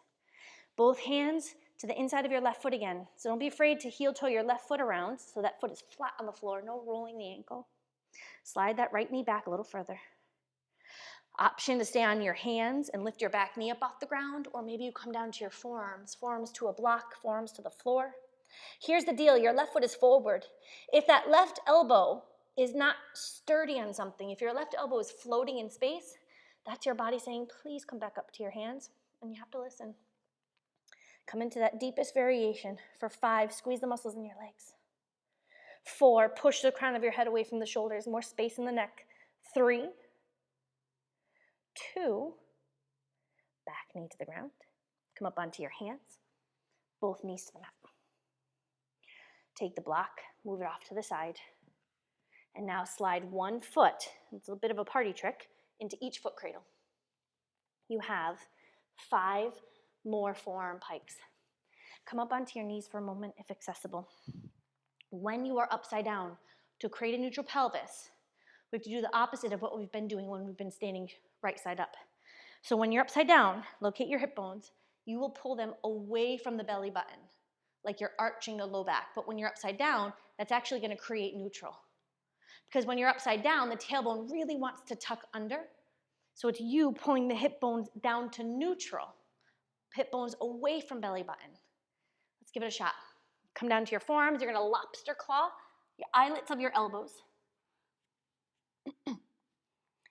Both hands to the inside of your left foot again. So don't be afraid to heel toe your left foot around so that foot is flat on the floor, no rolling the ankle. Slide that right knee back a little further. Option to stay on your hands and lift your back knee up off the ground, or maybe you come down to your forearms, forearms to a block, forearms to the floor. Here's the deal, your left foot is forward. If that left elbow is not sturdy on something, if your left elbow is floating in space, that's your body saying, please come back up to your hands, and you have to listen. Come into that deepest variation. For 5, squeeze the muscles in your legs. 4, push the crown of your head away from the shoulders, more space in the neck. 3, 2, back knee to the ground. Come up onto your hands, both knees to the mat. Take the block, move it off to the side, and now slide one foot, it's a bit of a party trick, into each foot cradle. You have 5 more forearm pikes. Come up onto your knees for a moment if accessible. When you are upside down, To create a neutral pelvis, we have to do the opposite of what we've been doing when we've been standing right side up. So when you're upside down, locate your hip bones. You will pull them away from the belly button, like you're arching the low back. But when you're upside down, that's actually going to create neutral. Because when you're upside down, the tailbone really wants to tuck under. So it's you pulling the hip bones down to neutral. Hip bones away from belly button. Let's give it a shot. Come down to your forearms. You're going to lobster claw your eyelets of your elbows.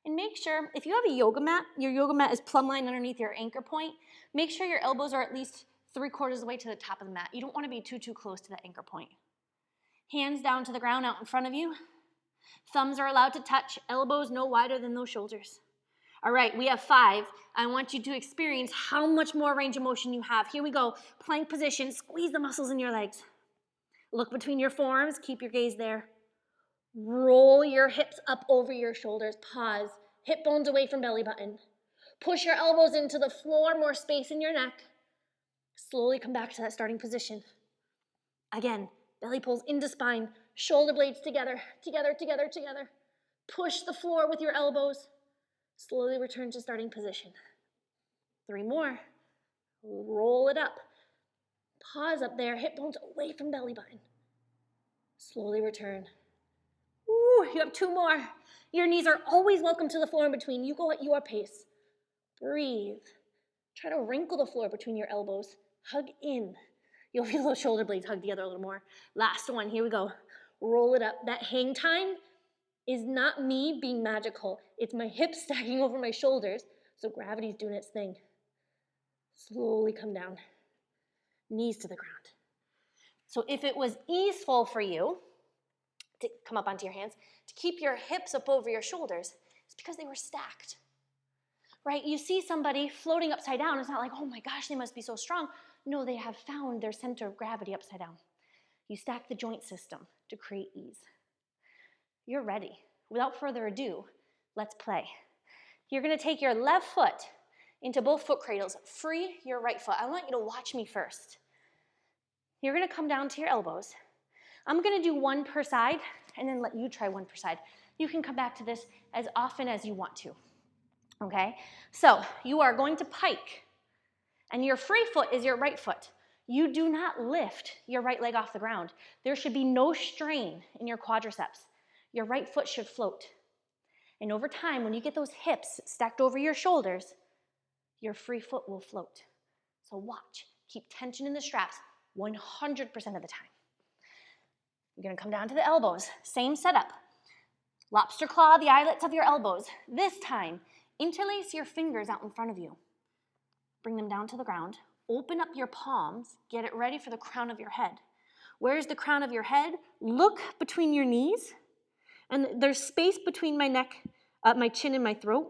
And make sure, if you have a yoga mat, your yoga mat is plumb line underneath your anchor point. Make sure your elbows are at least 3/4 of the way to the top of the mat. You don't want to be too close to that anchor point. Hands down to the ground out in front of you. Thumbs are allowed to touch. Elbows no wider than those shoulders. All right, we have 5. I want you to experience how much more range of motion you have. Here we go. Plank position. Squeeze the muscles in your legs. Look between your forearms. Keep your gaze there. Roll your hips up over your shoulders. Pause. Hip bones away from belly button. Push your elbows into the floor. More space in your neck. Slowly come back to that starting position. Again, belly pulls into spine. Shoulder blades together. Together, together, together. Push the floor with your elbows. Slowly return to starting position. 3 more. Roll it up. Pause up there. Hip bones away from belly button. Slowly return. Ooh, you have 2 more. Your knees are always welcome to the floor in between. You go at your pace. Breathe. Try to wrinkle the floor between your elbows. Hug in. You'll feel those shoulder blades hug together a little more. Last one. Here we go. Roll it up. That hang time is not me being magical. It's my hips stacking over my shoulders, so gravity's doing its thing. Slowly come down. Knees to the ground. So if it was easeful for you to come up onto your hands, to keep your hips up over your shoulders, it's because they were stacked. Right? You see somebody floating upside down, it's not like, oh my gosh, they must be so strong. No, they have found their center of gravity upside down. You stack the joint system to create ease. You're ready. Without further ado, let's play. You're going to take your left foot into both foot cradles. Free your right foot. I want you to watch me first. You're going to come down to your elbows. I'm going to do 1 per side, and then let you try 1 per side. You can come back to this as often as you want to. Okay? So you are going to pike, and your free foot is your right foot. You do not lift your right leg off the ground. There should be no strain in your quadriceps. Your right foot should float. And over time, when you get those hips stacked over your shoulders, your free foot will float. So watch. Keep tension in the straps 100% of the time. You're going to come down to the elbows. Same setup. Lobster claw the eyelets of your elbows. This time, interlace your fingers out in front of you. Bring them down to the ground. Open up your palms. Get it ready for the crown of your head. Where's the crown of your head? Look between your knees. And there's space between my neck, my chin and my throat.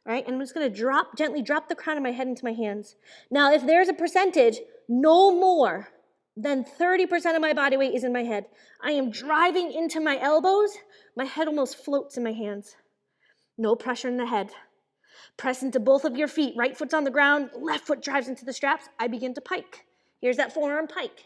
All right, and I'm just going to gently drop the crown of my head into my hands. Now, if there's a percentage, no more than 30% of my body weight is in my head. I am driving into my elbows. My head almost floats in my hands. No pressure in the head. Press into both of your feet. Right foot's on the ground. Left foot drives into the straps. I begin to pike. Here's that forearm pike.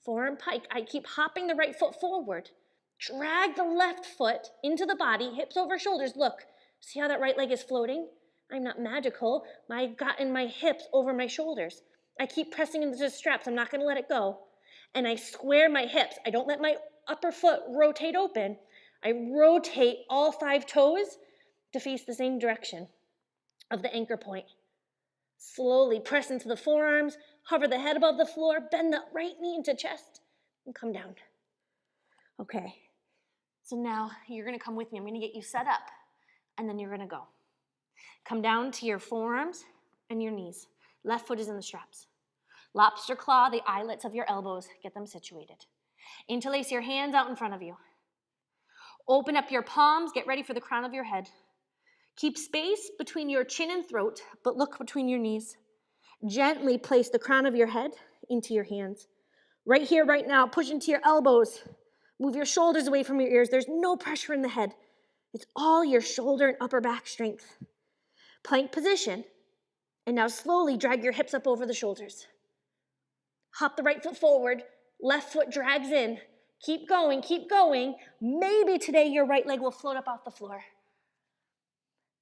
Forearm pike. I keep hopping the right foot forward. Drag the left foot into the body, hips over shoulders. Look, see how that right leg is floating? I'm not magical. I've gotten my hips over my shoulders. I keep pressing into the straps. I'm not going to let it go. And I square my hips. I don't let my upper foot rotate open. I rotate all 5 toes to face the same direction of the anchor point. Slowly press into the forearms, hover the head above the floor, bend the right knee into chest, and come down. Okay, so now you're going to come with me. I'm going to get you set up, and then you're going to go. Come down to your forearms and your knees. Left foot is in the straps. Lobster claw the eyelets of your elbows. Get them situated. Interlace your hands out in front of you. Open up your palms. Get ready for the crown of your head. Keep space between your chin and throat, but look between your knees. Gently place the crown of your head into your hands. Right here, right now, push into your elbows. Move your shoulders away from your ears. There's no pressure in the head. It's all your shoulder and upper back strength. Plank position. And now slowly drag your hips up over the shoulders. Hop the right foot forward. Left foot drags in. Keep going, keep going. Maybe today your right leg will float up off the floor.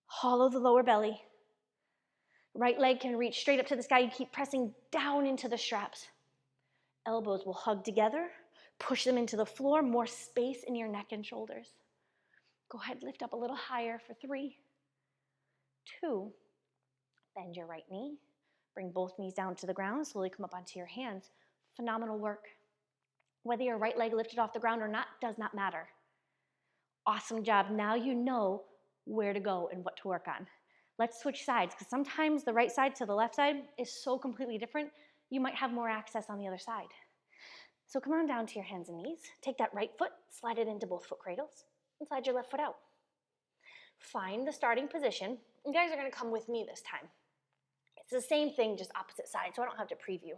Hollow the lower belly. Right leg can reach straight up to the sky. You keep pressing down into the straps. Elbows will hug together. Push them into the floor. More space in your neck and shoulders. Go ahead, lift up a little higher for 3, 2. Bend your right knee. Bring both knees down to the ground. Slowly come up onto your hands. Phenomenal work. Whether your right leg lifted off the ground or not does not matter. Awesome job. Now you know where to go and what to work on. Let's switch sides, because sometimes the right side to the left side is so completely different, you might have more access on the other side. So come on down to your hands and knees. Take that right foot, slide it into both foot cradles, and slide your left foot out. Find the starting position. You guys are going to come with me this time. It's the same thing, just opposite side, so I don't have to preview.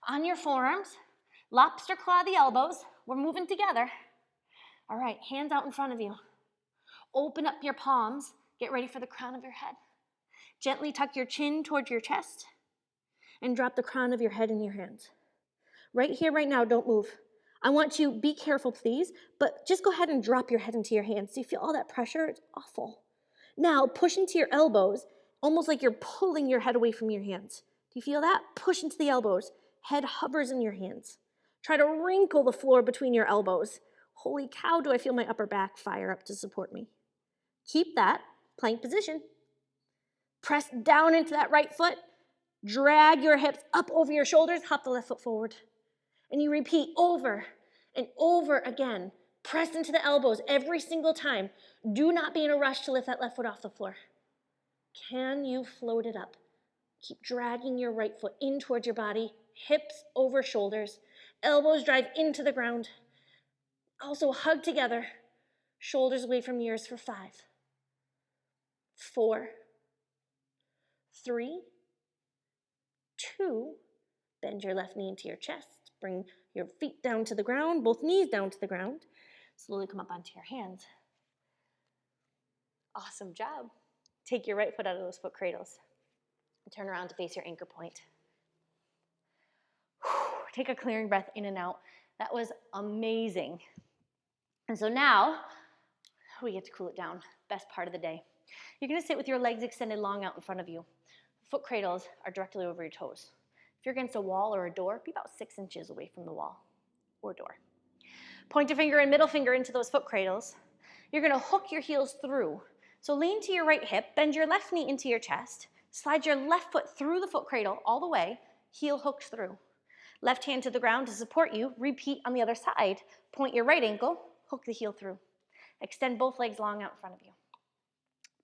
On your forearms, lobster claw the elbows. We're moving together. All right, hands out in front of you. Open up your palms. Get ready for the crown of your head. Gently tuck your chin towards your chest and drop the crown of your head in your hands. Right here, right now, don't move. I want you, be careful please, but just go ahead and drop your head into your hands. Do you feel all that pressure? It's awful. Now push into your elbows, almost like you're pulling your head away from your hands. Do you feel that? Push into the elbows. Head hovers in your hands. Try to wrinkle the floor between your elbows. Holy cow, do I feel my upper back fire up to support me. Keep that plank position. Press down into that right foot. Drag your hips up over your shoulders. Hop the left foot forward. And you repeat over and over again. Press into the elbows every single time. Do not be in a rush to lift that left foot off the floor. Can you float it up? Keep dragging your right foot in towards your body. Hips over shoulders. Elbows drive into the ground. Also hug together. Shoulders away from ears for 5, 4, 3, 2. Bend your left knee into your chest. Bring your feet down to the ground, both knees down to the ground. Slowly come up onto your hands. Awesome job. Take your right foot out of those foot cradles. Turn around to face your anchor point. Take a clearing breath in and out. That was amazing. And so now we get to cool it down. Best part of the day. You're going to sit with your legs extended long out in front of you. Foot cradles are directly over your toes. If you're against a wall or a door, be about 6 inches away from the wall or door. Pointer finger and middle finger into those foot cradles. You're going to hook your heels through. So lean to your right hip, bend your left knee into your chest, slide your left foot through the foot cradle all the way, heel hooked through. Left hand to the ground to support you. Repeat on the other side. Point your right ankle, hook the heel through. Extend both legs long out in front of you.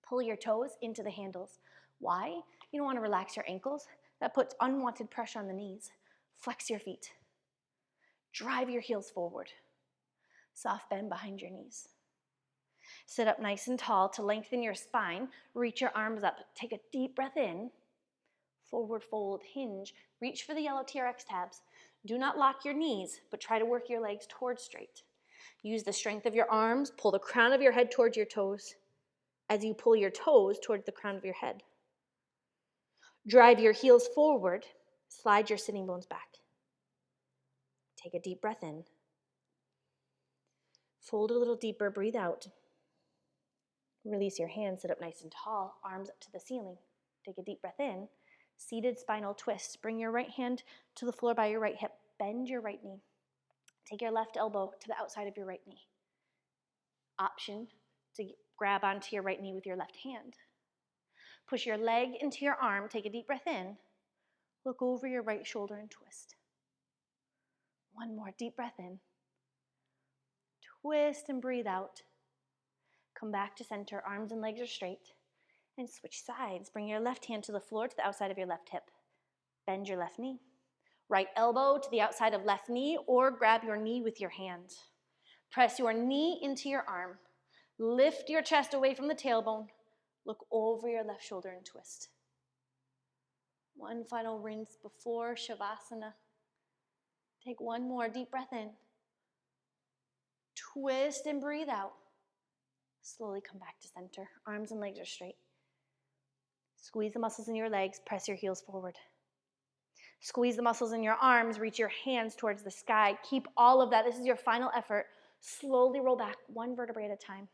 Pull your toes into the handles. Why? You don't want to relax your ankles. That puts unwanted pressure on the knees. Flex your feet. Drive your heels forward. Soft bend behind your knees. Sit up nice and tall to lengthen your spine. Reach your arms up. Take a deep breath in. Forward fold, hinge. Reach for the yellow TRX tabs. Do not lock your knees, but try to work your legs towards straight. Use the strength of your arms. Pull the crown of your head towards your toes as you pull your toes towards the crown of your head. Drive your heels forward. Slide your sitting bones back. Take a deep breath in. Fold a little deeper. Breathe out. Release your hands. Sit up nice and tall. Arms up to the ceiling. Take a deep breath in. Seated spinal twist. Bring your right hand to the floor by your right hip. Bend your right knee. Take your left elbow to the outside of your right knee. Option to grab onto your right knee with your left hand. Push your leg into your arm. Take a deep breath in. Look over your right shoulder and twist. One more deep breath in. Twist and breathe out. Come back to center. Arms and legs are straight. And switch sides. Bring your left hand to the floor to the outside of your left hip. Bend your left knee. Right elbow to the outside of left knee, or grab your knee with your hand. Press your knee into your arm. Lift your chest away from the tailbone. Look over your left shoulder and twist. One final rinse before Shavasana. Take one more deep breath in. Twist and breathe out. Slowly come back to center. Arms and legs are straight. Squeeze the muscles in your legs. Press your heels forward. Squeeze the muscles in your arms, reach your hands towards the sky. Keep all of that. This is your final effort. Slowly roll back, one vertebrae at a time.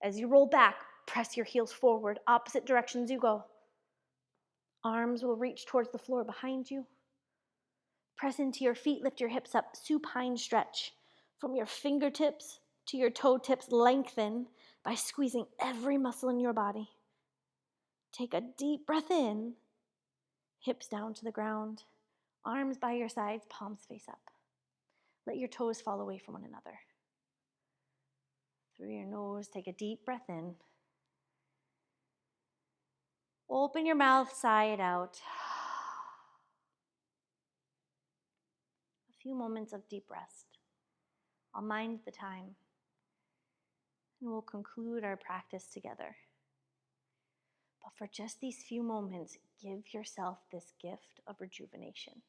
As you roll back, press your heels forward, opposite directions you go. Arms will reach towards the floor behind you. Press into your feet, lift your hips up, supine stretch. From your fingertips to your toe tips, lengthen by squeezing every muscle in your body. Take a deep breath in, hips down to the ground, arms by your sides, palms face up. Let your toes fall away from one another. Through your nose, take a deep breath in. Open your mouth, sigh it out. A few moments of deep rest. I'll mind the time, and we'll conclude our practice together. But for just these few moments, give yourself this gift of rejuvenation.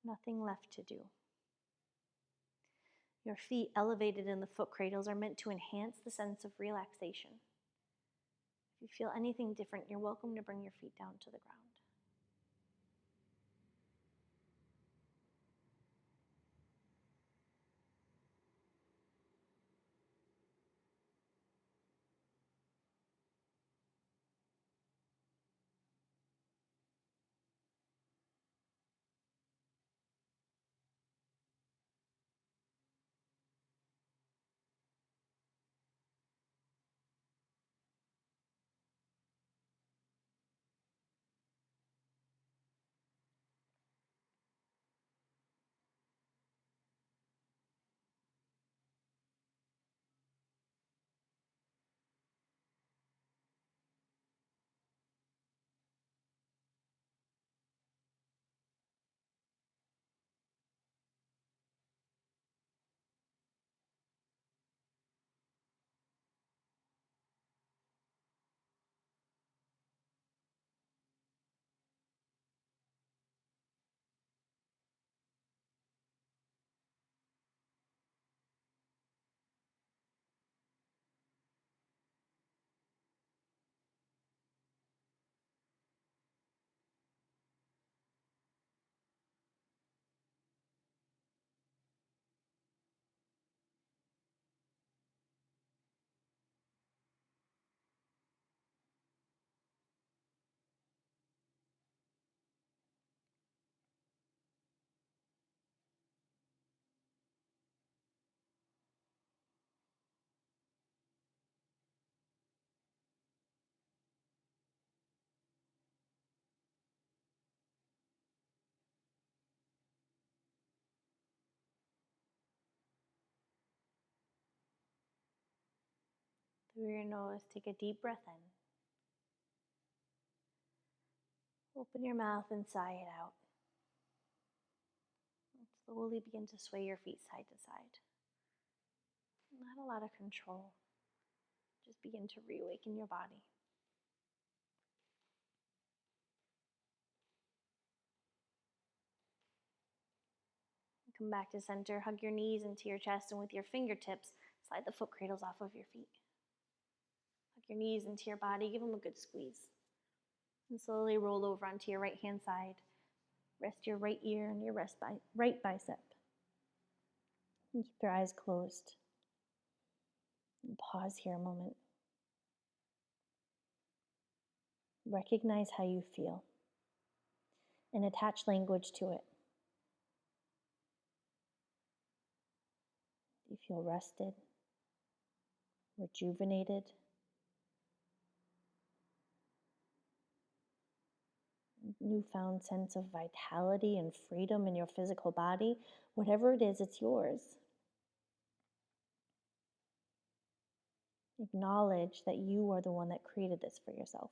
Nothing left to do. Your feet elevated in the foot cradles are meant to enhance the sense of relaxation. If you feel anything different, you're welcome to bring your feet down to the ground. Through your nose, take a deep breath in. Open your mouth and sigh it out. And slowly begin to sway your feet side to side. Not a lot of control. Just begin to reawaken your body. Come back to center, hug your knees into your chest, and with your fingertips, slide the foot cradles off of your feet. Hug your knees into your body, give them a good squeeze. And slowly roll over onto your right hand side. Rest your right ear and your right bicep. And keep your eyes closed. And pause here a moment. Recognize how you feel and attach language to it. Do you feel rested, rejuvenated, newfound sense of vitality and freedom in your physical body? Whatever it is, it's yours. Acknowledge that you are the one that created this for yourself.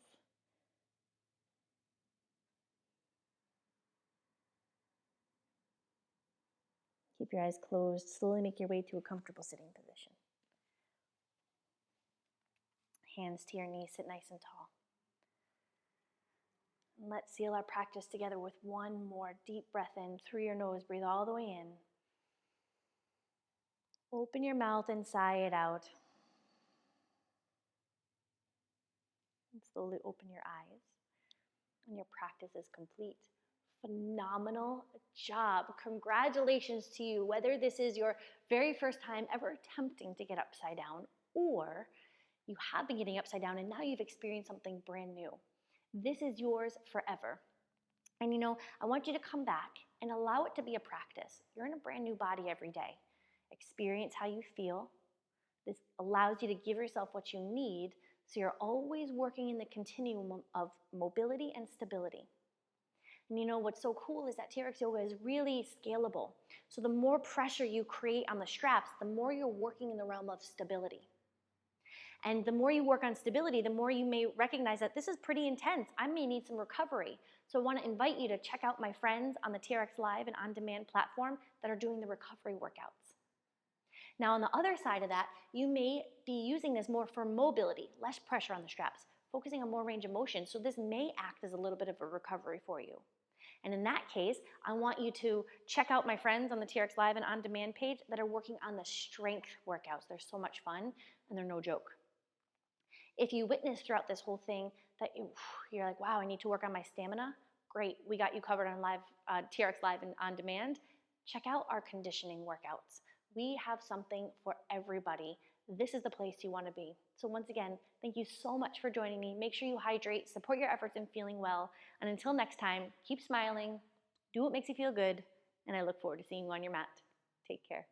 Keep your eyes closed. Slowly make your way to a comfortable sitting position. Hands to your knees, sit nice and tall. And let's seal our practice together with one more deep breath in through your nose. Breathe all the way in. Open your mouth and sigh it out. And slowly open your eyes. And your practice is complete. Phenomenal job. Congratulations to you, whether this is your very first time ever attempting to get upside down, or you have been getting upside down and now you've experienced something brand new. This is yours forever. And I want you to come back and allow it to be a practice. You're in a brand new body every day. Experience how you feel. This allows you to give yourself what you need, so you're always working in the continuum of mobility and stability. And what's so cool is that TRX yoga is really scalable. So the more pressure you create on the straps, the more you're working in the realm of stability. And the more you work on stability, the more you may recognize that this is pretty intense. I may need some recovery. So I want to invite you to check out my friends on the TRX Live and On Demand platform that are doing the recovery workouts. Now on the other side of that, you may be using this more for mobility, less pressure on the straps, focusing on more range of motion. So this may act as a little bit of a recovery for you. And in that case, I want you to check out my friends on the TRX Live and On Demand page that are working on the strength workouts. They're so much fun and they're no joke. If you witness throughout this whole thing that you're like, wow, I need to work on my stamina, great, we got you covered on TRX Live and On Demand. Check out our conditioning workouts. We have something for everybody. This is the place you want to be. So once again, thank you so much for joining me. Make sure you hydrate, support your efforts in feeling well. And until next time, keep smiling, do what makes you feel good, and I look forward to seeing you on your mat. Take care.